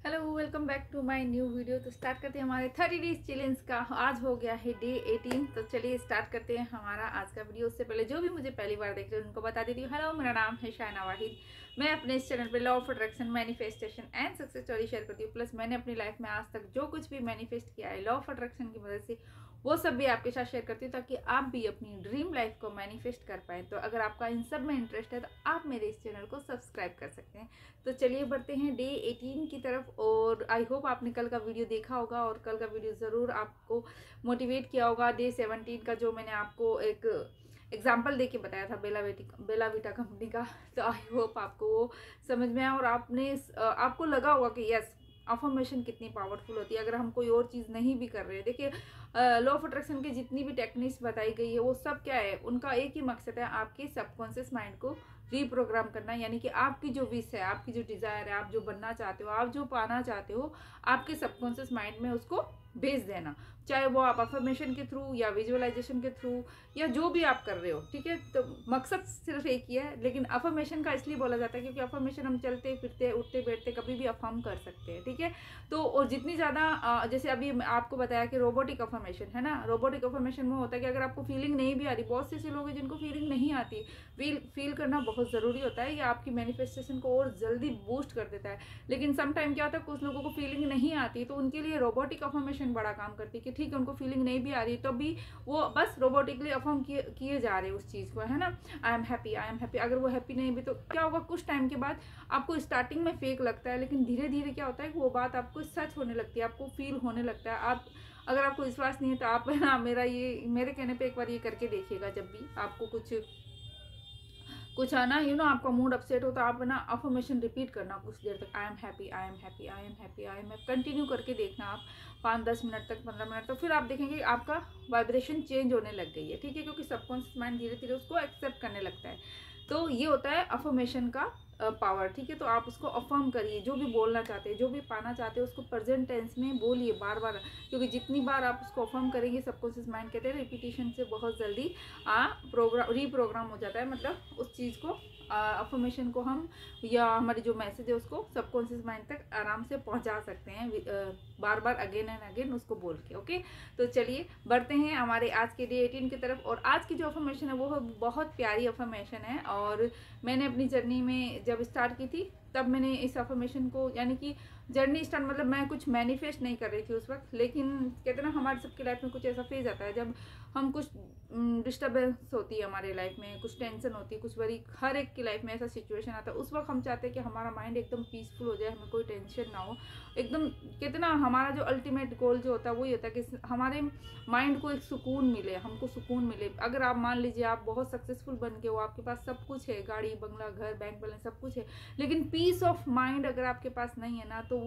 Hello, welcome back to my new video. तो start करते हैं हमारे 30 डेज चैलेंज का। आज हो गया है डे 18। तो चलिए स्टार्ट करते हैं हमारा आज का वीडियो। उससे पहले जो भी मुझे पहली बार देख रहे हैं उनको बता देती हूँ, हेलो, मेरा नाम है शायना वाहिद। मैं अपने इस चैनल पे law of attraction, manifestation and success story share करती हूँ। प्लस मैंने अपनी लाइफ में आज तक जो कुछ भी मैनिफेस्ट किया है लॉ ऑफ अट्रैक्शन की मदद से, वो सब भी आपके साथ शेयर करती हूँ, ताकि आप भी अपनी ड्रीम लाइफ को मैनिफेस्ट कर पाएँ। तो अगर आपका इन सब में इंटरेस्ट है तो आप मेरे इस चैनल को सब्सक्राइब कर सकते हैं। तो चलिए बढ़ते हैं डे 18 की तरफ। और आई होप आपने कल का वीडियो देखा होगा, और कल का वीडियो ज़रूर आपको मोटिवेट किया होगा। डे 17 का जो मैंने आपको एक एग्जाम्पल दे के बताया था बेला वीटा कंपनी का, तो आई होप आपको वो समझ में आया और आपको लगा होगा कि यस, अफर्मेशन कितनी पावरफुल होती है अगर हम कोई और चीज़ नहीं भी कर रहे हैं। देखिए, लॉ ऑफ अट्रैक्शन की जितनी भी टेक्निक्स बताई गई है वो सब क्या है, उनका एक ही मकसद है, आपके सबकॉन्शियस माइंड को रीप्रोग्राम करना। यानी कि आपकी जो विश है, आपकी जो डिज़ायर है, आप जो बनना चाहते हो, आप जो पाना चाहते हो, आपके सबकॉन्शियस माइंड में उसको भेज देना। चाहे वो आप अफर्मेशन के थ्रू या विजुअलाइजेशन के थ्रू या जो भी आप कर रहे हो, ठीक है। तो मकसद सिर्फ एक ही है। लेकिन अफर्मेशन का इसलिए बोला जाता है क्योंकि अफर्मेशन हम चलते फिरते उठते बैठते कभी भी अफर्म कर सकते हैं, ठीक है। तो और जितनी ज़्यादा जैसे अभी आपको बताया कि रोबोटिक अफर्मेशन है ना, रोबोटिक अफर्मेशन में होता है कि अगर आपको फीलिंग नहीं भी आ रही, बहुत से ऐसे लोग हैं जिनको फीलिंग नहीं आती, फील करना बहुत ज़रूरी होता है। ये आपकी मैनिफेस्टेशन को और जल्दी बूस्ट कर देता है। लेकिन सम टाइम क्या होता है, कुछ लोगों को फीलिंग नहीं आती, तो उनके लिए रोबोटिक अफर्मेशन बड़ा काम करती है कि ठीक है, उनको फीलिंग नहीं भी आ रही तो भी वो बस रोबोटिकली अफर्म किए जा रहे हैं उस चीज़ को, है ना। I am happy, I am happy. अगर वो हैप्पी नहीं भी तो क्या होगा, कुछ टाइम के बाद आपको स्टार्टिंग में फेक लगता है, लेकिन धीरे धीरे क्या होता है कि वो बात आपको सच होने लगती है, आपको फील होने लगता है। आप अगर आपको विश्वास नहीं है तो आप है ना, मेरे कहने पे एक बार ये करके देखिएगा। जब भी आपको कुछ आना आपका मूड अपसेट हो तो आप ना अफर्मेशन रिपीट करना कुछ देर तक, I am happy, I am happy, I am happy, I am happy, continue करके देखना आप 5-10 मिनट तक, 15 मिनट तक। फिर आप देखेंगे आपका वाइब्रेशन चेंज होने लग गई है, ठीक है, क्योंकि सबकॉन्शियस माइंड धीरे धीरे उसको एक्सेप्ट करने लगता है। तो ये होता है अफर्मेशन का पावर, ठीक है। तो आप उसको अफर्म करिए, जो भी बोलना चाहते हैं, जो भी पाना चाहते हैं, उसको प्रेजेंट टेंस में बोलिए बार बार, क्योंकि जितनी बार आप उसको अफर्म करेंगे, सबकॉन्शियस माइंड कहते हैं रिपीटिशन से बहुत जल्दी रीप्रोग्राम हो जाता है। मतलब उस चीज़ को, अफर्मेशन को हम या हमारी जो मैसेज है उसको सबकॉन्शियस माइंड तक आराम से पहुंचा सकते हैं, बार बार अगेन एंड अगेन उसको बोल के। ओके, तो चलिए बढ़ते हैं हमारे आज के डे 18 की तरफ। और आज की जो अफर्मेशन है वो बहुत प्यारी अफर्मेशन है, और मैंने अपनी जर्नी में जब स्टार्ट की थी तब मैंने इस अफर्मेशन को, यानी कि जर्नी स्टार्ट मतलब मैं कुछ मैनिफेस्ट नहीं कर रही थी उस वक्त, लेकिन कहते ना हमारे सबकी लाइफ में कुछ ऐसा फेज आता है जब हम कुछ डिस्टर्बेंस होती है हमारे लाइफ में, कुछ टेंशन होती है, कुछ वरी, हर एक की लाइफ में ऐसा सिचुएशन आता है। उस वक्त हम चाहते हैं कि हमारा माइंड एकदम पीसफुल हो जाए, हमें कोई टेंशन ना हो एकदम। कहते ना हमारा जो अल्टीमेट गोल जो होता है वही होता है कि हमारे माइंड को एक सुकून मिले, हमको सुकून मिले। अगर आप मान लीजिए आप बहुत सक्सेसफुल बन के हो, आपके पास सब कुछ है, गाड़ी बंगला घर बैंक बैलेंस सब कुछ है, लेकिन पीस ऑफ माइंड अगर आपके पास नहीं है ना, तो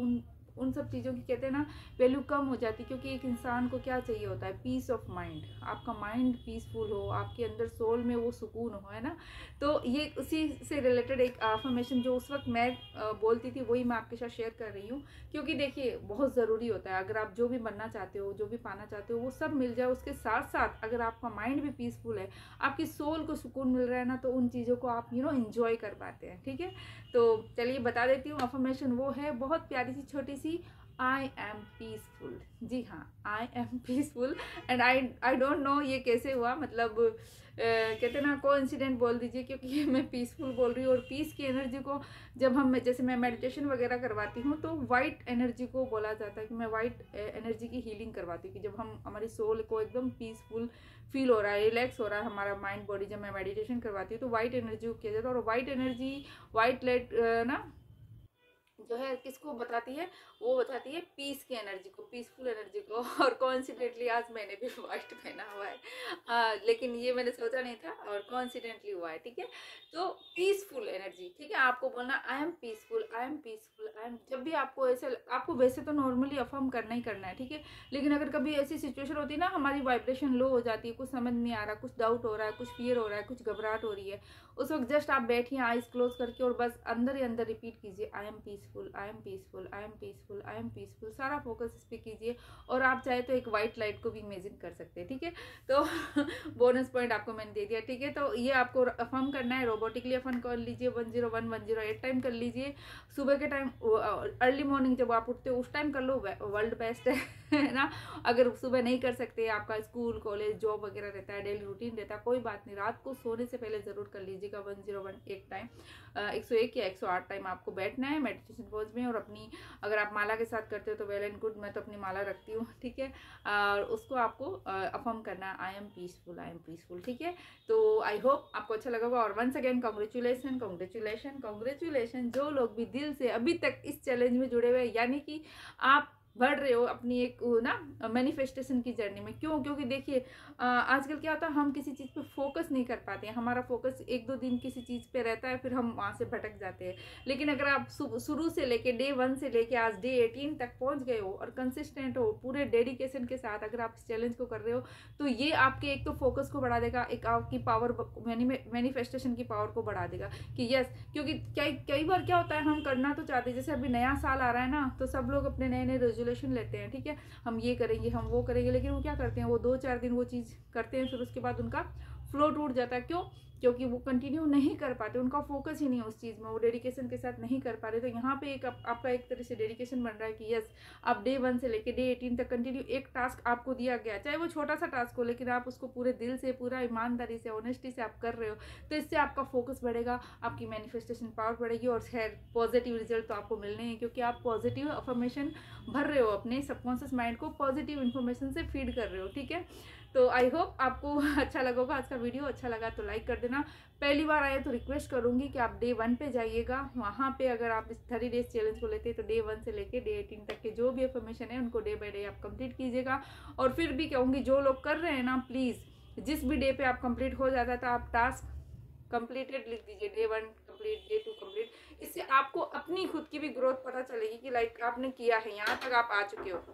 उन सब चीज़ों की कहते हैं ना वैल्यू कम हो जाती है। क्योंकि एक इंसान को क्या चाहिए होता है, पीस ऑफ माइंड। आपका माइंड पीसफुल हो, आपके अंदर सोल में वो सुकून हो, है ना। तो ये उसी से रिलेटेड एक अफर्मेशन जो उस वक्त मैं बोलती थी, वही मैं आपके साथ शेयर कर रही हूँ। क्योंकि देखिए बहुत ज़रूरी होता है, अगर आप जो भी बनना चाहते हो, जो भी पाना चाहते हो, वो सब मिल जाए। उसके साथ साथ अगर आपका माइंड भी पीसफुल है, आपकी सोल को सुकून मिल रहा है ना, तो उन चीज़ों को आप एंजॉय कर पाते हैं, ठीक है। तो चलिए बता देती हूँ, अफर्मेशन वो है बहुत प्यारी सी छोटी सी, आई एम पीसफुल। जी हाँ, I am peaceful and I don't know ये कैसे हुआ, मतलब कहते ना कोइंसिडेंट बोल दीजिए, क्योंकि मैं पीसफुल बोल रही हूँ। और पीस की एनर्जी को जब हम, जैसे मैं मेडिटेशन वगैरह करवाती हूँ, तो वाइट एनर्जी को बोला जाता है कि मैं वाइट एनर्जी की हीलिंग करवाती हूँ। कि जब हम, हमारी सोल को एकदम पीसफुल फील हो रहा है, रिलैक्स हो रहा है हमारा माइंड बॉडी, जब मैं मेडिटेशन करवाती हूँ तो वाइट एनर्जी को किया जाता है। और वाइट एनर्जी, वाइट लाइट ना जो है किसको बताती है, वो बताती है पीस की एनर्जी को, पीसफुल एनर्जी को। और कॉन्सिडेंटली आज मैंने भी वाइट पहना हुआ है, लेकिन ये मैंने सोचा नहीं था और कॉन्सिडेंटली हुआ है, ठीक है। तो पीसफुल एनर्जी, ठीक है, आपको बोलना आई am peaceful, I am peaceful, I am. जब भी आपको ऐसे, आपको वैसे तो नॉर्मली अफर्म करना ही करना है, ठीक है। लेकिन अगर कभी ऐसी सिचुएशन होती है ना, हमारी वाइब्रेशन लो हो जाती है, कुछ समझ नहीं आ रहा, कुछ डाउट हो रहा है, कुछ फियर हो रहा है, कुछ घबराहट हो रही है, उस वक्त जस्ट आप बैठिए आइज क्लोज करके और बस अंदर ही अंदर रिपीट कीजिए, आई am peaceful, peaceful, I am peaceful, I am peaceful, I am peaceful, सारा फोकस इस पर कीजिए। और आप चाहे तो एक वाइट लाइट को भी इमेजिन कर सकते हैं, ठीक है। तो बोनस पॉइंट आपको मैंने दे दिया, ठीक है। तो ये आपको अफर्म करना है, रोबोटिकली अफर्म कर लीजिए 101 108 टाइम कर लीजिए। सुबह के टाइम अर्ली मॉर्निंग जब आप उठते हो उस टाइम कर लो, वर्ल्ड बेस्ट है ना। अगर सुबह नहीं कर सकते, आपका स्कूल कॉलेज जॉब वगैरह रहता है, डेली रूटीन रहता है, कोई बात नहीं, रात को सोने से पहले जरूर कर लीजिएगा 101 एक टाइम, 101 या 108 टाइम आपको बैठना है मेडिटेशन पोज में। और अपनी, अगर आप माला के साथ करते हो तो वेल एंड गुड, मैं तो अपनी माला रखती हूँ, ठीक है। और उसको आपको अफर्म करना है, आई am peaceful, I am peaceful, ठीक है। तो आई होप आपको अच्छा लगा होगा। और once again congratulations, congratulations, congratulations जो लोग भी दिल से अभी तक इस चैलेंज में जुड़े हुए हैं, यानी कि आप बढ़ रहे हो अपनी एक ना मैनिफेस्टेशन की जर्नी में। क्यों? क्योंकि देखिए आजकल क्या होता है, हम किसी चीज़ पे फोकस नहीं कर पाते हैं, हमारा फोकस एक दो दिन किसी चीज़ पे रहता है, फिर हम वहाँ से भटक जाते हैं। लेकिन अगर आप शुरू से लेके डे 1 से लेके आज डे 18 तक पहुँच गए हो और कंसिस्टेंट हो, पूरे डेडिकेशन के साथ अगर आप इस चैलेंज को कर रहे हो, तो ये आपके एक तो फोकस को बढ़ा देगा, एक आपकी पावर, मैनिफेस्टेशन की पावर को बढ़ा देगा कि यस। क्योंकि कई बार क्या होता है, हम करना तो चाहते हैं, जैसे अभी नया साल आ रहा है ना, तो सब लोग अपने नए नए रेजोल्यूशन लेते हैं, ठीक है, हम ये करेंगे, हम वो करेंगे। लेकिन वो क्या करते हैं, वो 2-4 दिन वो चीज़ करते हैं, फिर उसके बाद उनका फ्लो टूट जाता है। क्यों? क्योंकि वो कंटिन्यू नहीं कर पाते, उनका फोकस ही नहीं है उस चीज़ में, वो डेडिकेशन के साथ नहीं कर पा रहे। तो यहाँ पे एक आपका एक तरह से डेडिकेशन बन रहा है कि यस, आप डे 1 से लेके डे 18 तक कंटिन्यू एक टास्क आपको दिया गया, चाहे वो छोटा सा टास्क हो, लेकिन आप उसको पूरे दिल से, पूरा ईमानदारी से, ऑनेस्टी से आप कर रहे हो। तो इससे आपका फोकस बढ़ेगा, आपकी मैनिफेस्टेशन पावर बढ़ेगी, और खैर पॉजिटिव रिजल्ट तो आपको मिलने हैं, क्योंकि आप पॉजिटिव अफर्मेशन भर रहे हो, अपने सबकॉन्शियस माइंड को पॉजिटिव इन्फॉर्मेशन से फीड कर रहे हो, ठीक है। तो आई होप आपको अच्छा लगा होगा आज का वीडियो। अच्छा लगा तो लाइक कर देना। पहली बार आए तो रिक्वेस्ट करूंगी कि आप डे 1 पे जाइएगा, वहाँ पे अगर आप इस 30 डेज चैलेंज को लेते हैं तो डे 1 से लेके डे 18 तक के जो भी इन्फॉर्मेशन है उनको डे बाय डे आप कंप्लीट कीजिएगा। और फिर भी कहूँगी, जो लोग कर रहे हैं ना, प्लीज़ जिस भी डे पे आप कंप्लीट हो जाता है तो आप टास्क कंप्लीटेड लिख दीजिए, डे 1 कंप्लीट, डे 2 कंप्लीट। इससे आपको अपनी खुद की भी ग्रोथ पता चलेगी कि लाइक आपने किया है, यहाँ तक आप आ चुके हो।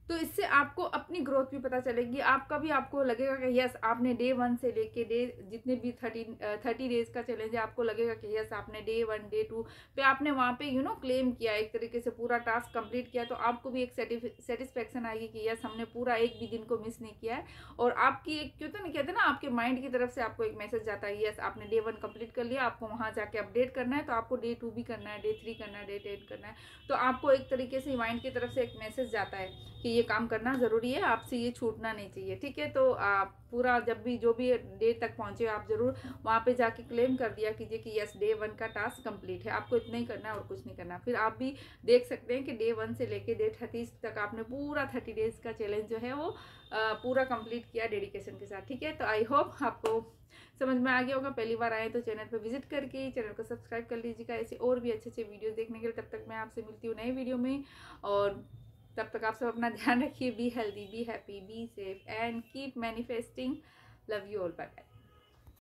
तो इससे आपको अपनी ग्रोथ भी पता चलेगी, आपका भी, आपको लगेगा कि यस, आपने डे 1 से लेके डे जितने भी 30 डेज का चैलेंज है, आपको लगेगा कि यस, आपने डे 1 डे 2 पे आपने वहाँ पे क्लेम किया, एक तरीके से पूरा टास्क कंप्लीट किया। तो आपको भी एक सेटिस्फेक्शन आएगी कि यस, हमने पूरा एक भी दिन को मिस नहीं किया है। और आपकी एक, क्यों तो नहीं कहते ना, आपके माइंड की तरफ से आपको एक मैसेज जाता है, यस आपने डे 1 कंप्लीट कर लिया, आपको वहाँ जाके अपडेट करना है, तो आपको डे 2 भी करना है, डे 3 करना है, डे 10 करना है। तो आपको एक तरीके से माइंड की तरफ से एक मैसेज जाता है कि ये काम करना ज़रूरी है, आपसे ये छूटना नहीं चाहिए, ठीक है। तो आप पूरा जब भी जो भी डे तक पहुंचे, आप ज़रूर वहाँ पे जाके क्लेम कर दिया कीजिए कि यस, डे 1 का टास्क कंप्लीट है, आपको इतना ही करना है और कुछ नहीं करना। फिर आप भी देख सकते हैं कि डे 1 से लेके डे 30 तक आपने पूरा 30 डेज का चैलेंज जो है वो पूरा कंप्लीट किया डेडिकेशन के साथ, ठीक है। तो आई होप आपको समझ में आ गया होगा। पहली बार आए तो चैनल पर विजिट करके चैनल को सब्सक्राइब कर लीजिएगा, ऐसे और भी अच्छे अच्छे वीडियोज़ देखने के लिए। तब तक मैं आपसे मिलती हूँ नए वीडियो में, और तब तक आप सब अपना ध्यान रखिए। Be healthy, be happy, be safe and keep manifesting. Love you all, bye bye.